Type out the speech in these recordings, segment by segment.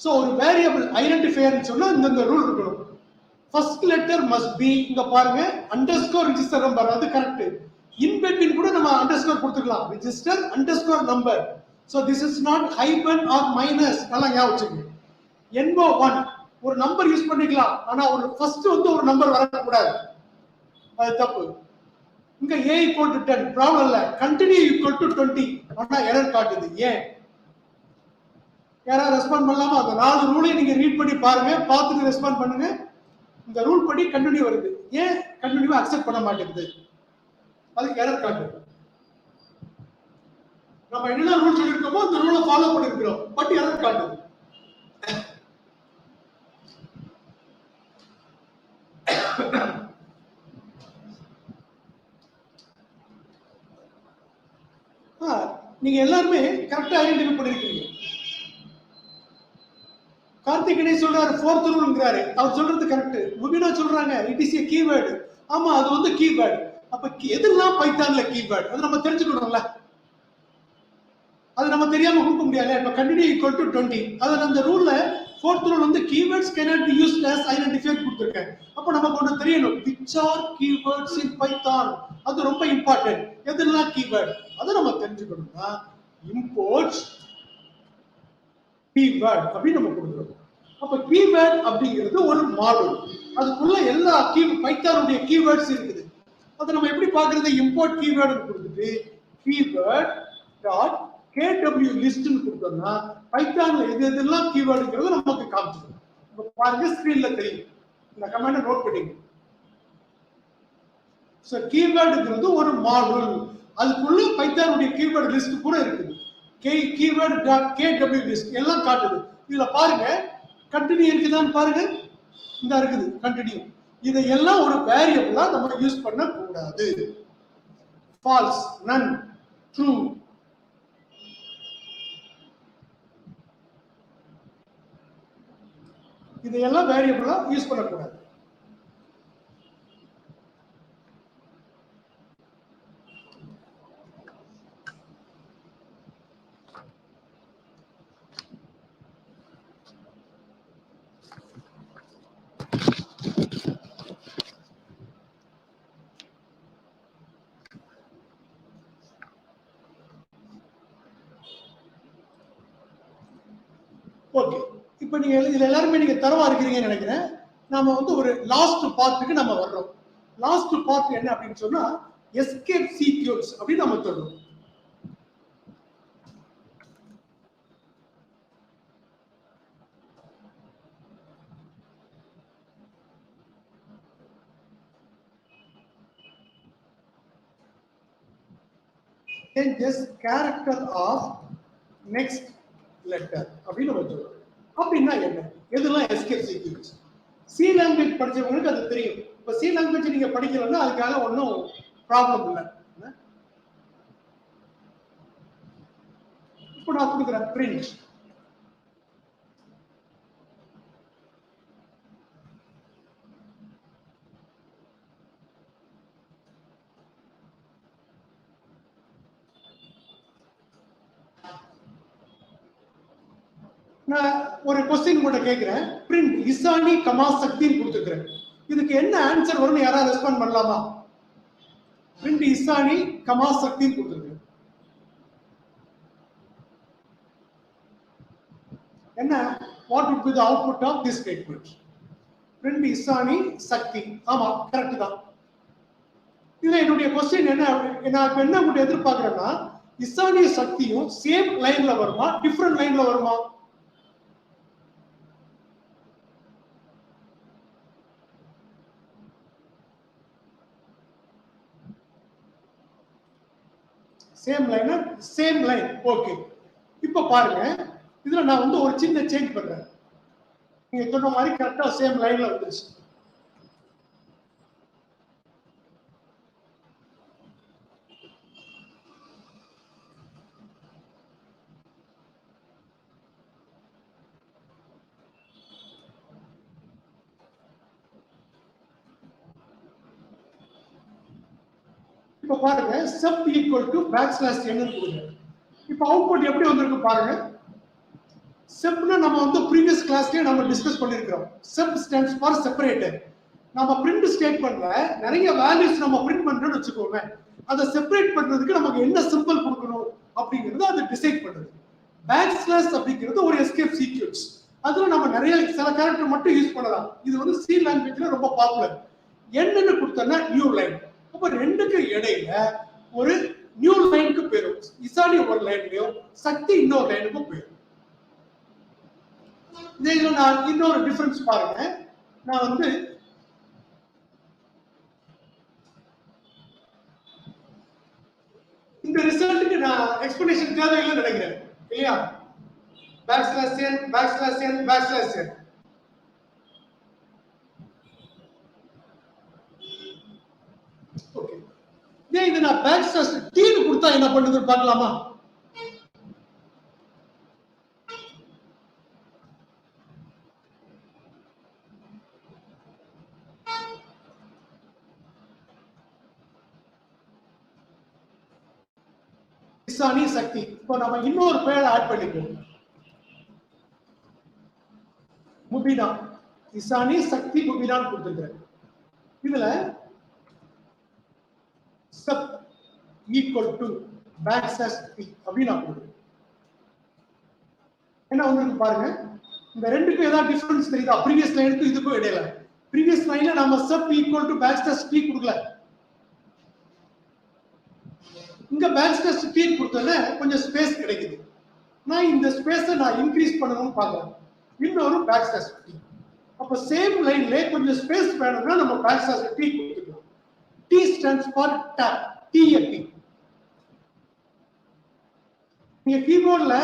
So ஒரு variable identifier சொன்னா இந்த ரூல் இருக்கணும். ஃபர்ஸ்ட் லெட்டர் மஸ்ட் பி, இங்க பாருங்க அண்டர்ஸ்கோர் ரிஜிஸ்டர் நம்பர், அது கரெக்ட். இன் பிட்வீன் கூட நம்ம அண்டர்ஸ்கோர் கொடுத்துக்கலாம், register underscore number. So this is not hyphen or minus. நல்லா ஞாபகம் வச்சுக்கோங்க. NO1 ஒரு நம்பர் யூஸ் பண்ணிக்கலாம், ஆனா ஒரு ஃபர்ஸ்ட் வந்து ஒரு நம்பர் வரக்கூடாது, அது தப்பு. இங்க a equal to 10 ப்ராப்ளம் இல்ல, continue equal to 20 ஆனா எரர் காட்டுது. ஏன் யாரா ரெஸ்பாண்ட் பண்ணலாமா? அந்த 4 ரூலையும் நீங்க ரீட் பண்ணி பாருங்க, பார்த்துட்டு ரெஸ்பாண்ட் பண்ணுங்க. இந்த ரூல் படி கண்டினியூ வருது, ஏன் கண்டினியூ அக்செப்ட் பண்ண மாட்டேங்குது? அதுக்கு எரர் காட்டுது. நம்ம என்ன ரூல் சொல்லிருக்கோமோ அந்த ரூலை ஃபாலோ பண்ணிருக்கிறோம், பட் எரர் காட்டுது. நீங்க எல்லாருமே கரெக்டா ஐடென்டிஃபை பண்ணிருக்கீங்க. கார்த்திக் கணேஷ் சொல்றாரு ஃபோர்த் ரூல்ங்கறாரு, அவர் சொல்றது கரெக்ட். முபினா சொல்றாங்க இட் இஸ் a keyword. ஆமா, அது வந்து கீவேர்ட். அப்ப எதெல்லாம் பைத்தான்ல கீவேர்ட் அது நம்ம தெரிஞ்சுக்கணும்ல, அது நம்ம தெரியாம கொடுக்க முடியாது. இப்ப கண்டினியூ ஈக்குவல் டு 20, அது அந்த ரூல்ல ஃபோர்த் ரூல் வந்து keywords cannot be used as identifier கொடுத்திருக்கேன். அப்ப நமக்கு ஒன்னு தெரியணும், which are keywords in python, அது ரொம்ப இம்பார்ட்டன்ட். எதெல்லாம் கீவேர்ட் அதை நம்ம தெரிஞ்சுக்கணும்னா import keyword அப்படி நம்ம கொடுக்கிறோம். அப்ப keyword அப்படிங்கிறது ஒரு மாடல், அதுக்குள்ள எல்லா பைத்தானுடைய keywords இருக்குது. அதை நம்ம எப்படி பார்க்கிறது? import keyword கொடுத்துட்டு keyword டாட் kw list னு கொடுத்தோம்னா பைத்தான்ல எதெல்லாம் கீவேர்டுங்கிறது நமக்கு காமிச்சிடும். இப்ப பாருங்க ஸ்கிரீன்ல தெரியும், இந்த கமாண்ட நோட் பண்ணிங்க. சோ கீவேர்டுங்கிறது ஒரு மாடல், அதுக்குள்ள பைத்தானுடைய கீவேர்ட் லிஸ்ட் கூட இருக்குது. keyword டாட் kw list எல்லாம் காட்டுது. இதுல பாருங்க கண்டினியூ இருக்குதான்னு பாருங்க, இந்த இருக்குது கண்டினியூ. இதெல்லாம் ஒரு வேரியபிளா நம்ம யூஸ் பண்ண கூடாது. false, none, true, இதெல்லாம் வேரியபிளா யூஸ் பண்ண கூடாது. ஓகே, இப்போ நீங்க இதுல எல்லாரும் நீங்க தரவா இருக்கீங்கன்னு நினைக்கிறேன். நாம வந்து ஒரு லாஸ்ட் பார்ட்டுக்கு நம்ம வர்றோம். லாஸ்ட் பார்ட் என்ன அப்படின்னு சொன்னா எஸ்கேப் சீக்வென்ஸ் அப்படி நம்ம சொல்றோம். changes character of next letter அப்படின்னு நம்ம சொல்றோம். அப்படின்னா என்ன, எதெல்லாம் எஸ்கேப் சீக்வென்ஸ்? சி லாங்குவேஜ் படிச்சவங்களுக்கு அது தெரியும். இப்ப சி லாங்குவேஜ் நீங்க படிக்கலன்னா அதுக்காக ஒன்றும் ப்ராப்ளம் இல்லை. இப்போ நான் கொடுக்குறேன் பிரிண்ட். நான் ஒரு கொஸ்டின் கூட கேட்கிறேன், பிரிண்ட் இசானி கமா சக்தின்னு கொடுத்துக்கிறேன். இதுக்கு என்ன ஆன்சர் வரும்னு யாராவது ரெஸ்பாண்ட் பண்ணலாமா? பிரிண்ட் இசானி கமா சக்தின்னு கொடுத்துருக்கேன். என்ன, what would be the output of this statement? Print இசானி சக்தி. ஆமா, கரெக்ட் தான். இதுல என்னுடைய கொஸ்டின் என்ன, நான் என்ன கூட எதிர்பார்க்கிறேன்னா இசானி சக்தியும் சேம் லைன்ல வருமா, டிஃபரெண்ட் லைன்ல வருமா? Same line, same line. Okay, இப்ப பாருங்க இதுல நான் வந்து ஒரு சின்ன சேஞ்ச் பண்றேன். நீங்க சொன்ன மாதிரி கரெக்டா சேம் லைன்ல வந்துருச்சு. இப்ப பாருங்க sub equal to backslash n கொடுங்க. இப்ப அவுட்புட் எப்படி வந்திருக்கு பாருங்க. செப்னா நம்ம வந்து ப்ரீவியஸ் கிளாஸ்லயே நம்ம டிஸ்கஸ் பண்ணிருக்கிறோம். செப் ஸ்டாண்ட்ஸ் ஃபார் செப்பரேட்டர். நம்ம பிரிண்ட் ஸ்டேட்மெண்ட்ல நிறைய வேல்யூஸ் நம்ம பிரிண்ட் பண்றோம்னு வச்சுக்கோங்க. அதை செப்பரேட் பண்றதுக்கு நமக்கு என்ன சிம்பிள் கொடுக்கணும் அப்படிங்கறது அதை டிசைட் பண்ணுது. பேக் ஸ்லாஷ் அப்படிங்கிறது ஒரு எஸ்கேப் சீக்வென்ஸ். அதுல நம்ம நிறைய சில கேரக்டர் மட்டும் யூஸ் பண்ணலாம். இது வந்து சி லாங்குவேஜ்ல ரொம்ப பாப்புலர். என்னன்னு கொடுத்தா நியூ லைன். அப்ப ரெண்டுக்கு இடையில ஒரு நியூ லைனுக்கு போயிடும். இசானி ஒரு லைன்லயும் சக்தி இன்னொரு லைனுக்கும் போயிடும். இதுல நான் இன்னொரு டிஃபரன்ஸ் பாருங்க. நான் வந்து இந்த ரிசல்ட்டுக்கு நான் எக்ஸ்பிளனேஷன் தேவையில்லைன்னு நினைக்கிறேன் இல்லையா? Backslash n backslash n backslash n. Okay, இது நான் பேக்ஸ்லாஷ் t ன்னு கொடுத்தா என்ன பண்ணுதுன்னு பார்க்கலாமா? இசானி சக்தி. இப்போ நம்ம இன்னொரு பேரை ஆட் பண்ணிப்போம். முபினா. இசானி சக்தி முபினான்னு கொடுத்துருக்கேன். இதுல sub equal to backslash t அப்படின்னு நான் கொடுக்குறேன். என்ன வந்து பாருங்க, இந்த ரெண்டுக்கும் ஏதாவது டிஃபரன்ஸ் தெரியுதா? ப்ரீவியஸ் லைனுக்கு இதுக்கும் இடையில. ப்ரீவியஸ் லைன்ல நம்ம sub equal to backslash t கொடுக்கல. இங்க பேக்ஸ்லாஷ் t கொடுத்தோன்னே கொஞ்சம் ஸ்பேஸ் கிடைக்குது. நான் இந்த ஸ்பேஸை நான் இன்க்ரீஸ் பண்ணணும்னு பார்க்கிறேன். இன்னொரு பேக்ஸ்லாஷ் t. அப்ப சேம் லைன்ல கொஞ்சம் ஸ்பேஸ் வேணும்னா நம்ம பேக்ஸ்லாஷ் t கொடுத்துக்கலாம். t stands for tab. TAP. நீங்க கீபோர்ட்ல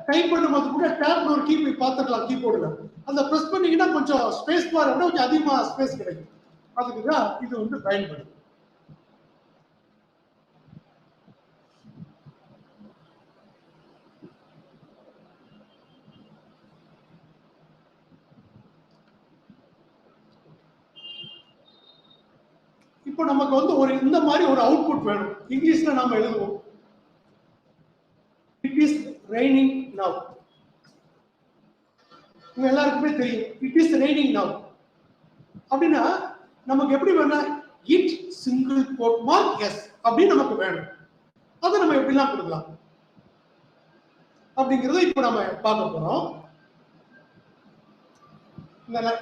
டைப் பண்ணும்போது கூட டாப்னு ஒரு கீ போய் பார்த்துக்கலாம் கீபோர்டுல. அந்த பிரஸ் பண்ணீங்கன்னா கொஞ்சம் ஸ்பேஸ் பார் கொஞ்சம் அதிகமா ஸ்பேஸ் கிடைக்கும். அதுக்கு தான் இது வந்து பயன்படுது. இப்போ நமக்கு வந்து ஒரு இந்த மாதிரி ஒரு அவுட்புட் வேணும். இங்கிலீஷ்ல நாம எழுதுவோம். It is raining now. உங்க எல்லாருக்குமே தெரியும். It is raining now. அப்படின்னா நமக்கு எப்படி வேணும்? It single quote mark s அப்படின்னு நமக்கு வேணும். அதை நம்ம எப்படிலாம் கொடுக்கலாம் அப்படிங்கறத இப்போ நம்ம பார்க்க போறோம்.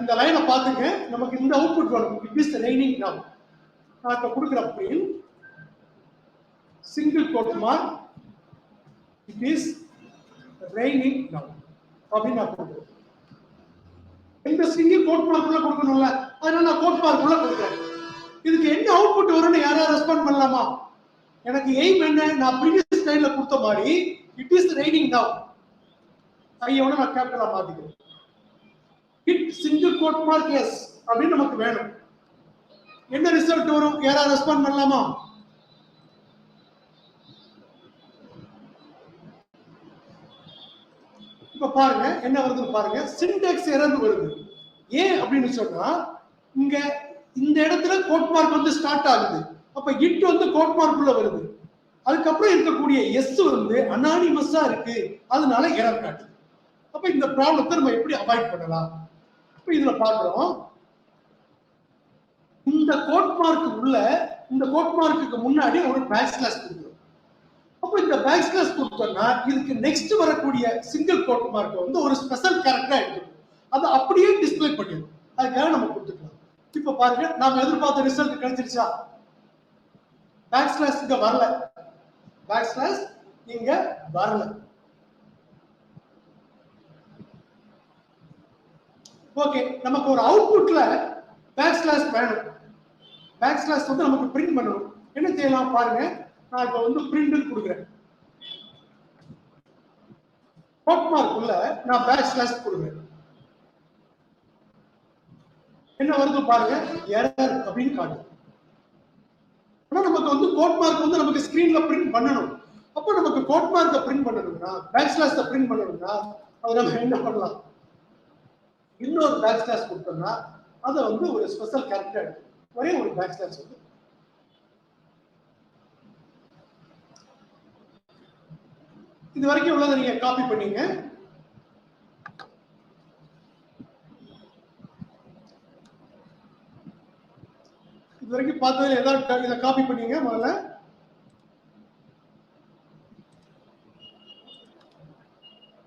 இந்த லைனை பார்த்துங்க. நமக்கு இந்த அவுட்புட் வேணும். It is raining now. நான் இப்ப கொடுக்குற print single quote mark it is raining now அப்படின்னு நான் கொடுக்குறேன். இந்த சிங்கிள் கோட் மார்க் உள்ள கொடுக்கணும்ல, அதனால நான் கோட் மார்க் உள்ள கொடுக்குறேன். இதுக்கு என்ன அவுட்புட் வரும்னு யாராவது ரெஸ்பாண்ட் பண்ணலாமா? எனக்கு எய்ம் என்ன? நான் ப்ரீவியஸ் ஸ்லைட்ல கொடுத்த மாதிரி it is raining now ஐயோட நான் கேப்டலா மாத்திக்கிறேன். hit single quote mark s அப்படின்னு நமக்கு வேணும். என்ன ரிசல்ட் வரும்? யாராவது ரெஸ்பாண்ட் பண்ணலாமா? இப்ப பாருங்க என்ன வருதுன்னு பாருங்க. சின்டாக்ஸ் எரர் வருது. ஏன் அப்படின்னு சொன்னா இங்க இந்த இடத்துல கோட் மார்க் வந்து ஸ்டார்ட் ஆகுது. அப்ப இட் வந்து கோட் மார்க் உள்ள வருது. அதுக்கப்புறம் இருக்கக்கூடிய எஸ் வந்து அனானிமஸா இருக்கு. அதனால எரர் காட்டுது. அப்ப இந்த ப்ராப்ளத்தை நம்ம எப்படி அவாய்ட் பண்ணலாம்? இப்ப இதுல பாக்குறோம். இந்த கோட் மார்க் உள்ள இந்த கோட் மார்க்குக்கு முன்னாடி ஒரு பேக்ஸ்லாஷ் கொடுக்கிறோம். அப்ப இந்த பேக்ஸ்லாஷ் கொடுத்தோம்னா இதுக்கு நெக்ஸ்ட் வரக்கூடிய சிங்கிள் கோட் மார்க் வந்து ஒரு ஸ்பெஷல் கேரக்டரா எடுத்துக்கும். அதை அப்படியே டிஸ்ப்ளே பண்ணிடும். அதுக்காக நம்ம கொடுத்துக்கலாம். இப்ப பாருங்க, நாம எதிர்பார்த்த ரிசல்ட் கிடைச்சிருச்சா? பேக்ஸ்லாஷ் இங்க வரல. பேக்ஸ்லாஷ் இங்க வரல. ஓகே, நமக்கு ஒரு அவுட்புட்ல பேக்ஸ்லாஷ் வேணும். பேக்ஸ்லாஷ் வந்து நமக்கு பிரிண்ட் பண்ணணும். என்ன செய்யலாம் பாருங்க. நான் இப்ப வந்து பிரிண்ட் கொடுக்கிறேன். கோட் மார்க் உள்ள நான் பேக்ஸ்லாஷ் கொடுக்கிறேன். என்ன வருது பாருங்க, எரர் அப்படின்னு காட்டுது. ஆனா நமக்கு வந்து கோட் மார்க் வந்து நமக்கு ஸ்கிரீன்ல பிரிண்ட் பண்ணணும். அப்ப நமக்கு கோட் மார்க்க பிரிண்ட் பண்ணணும்னா, பேக்ஸ்லாஷ் பிரிண்ட் பண்ணணும்னா அதை நம்ம என்ன பண்ணலாம்? இன்னொரு பேக்ஸ்லாஷ் கொடுத்தோம்னா அதை வந்து ஒரு ஸ்பெஷல் கேரக்டர் எடுக்கும். ஒரே ஒரு பேக்ஸ்லாஷ் வந்து இது வரைக்கும் உள்ளதை நீங்க காப்பி பண்ணீங்க. இது வரைக்கும் பார்த்ததுல ஏதாவது இதை காப்பி பண்ணீங்க முதல்ல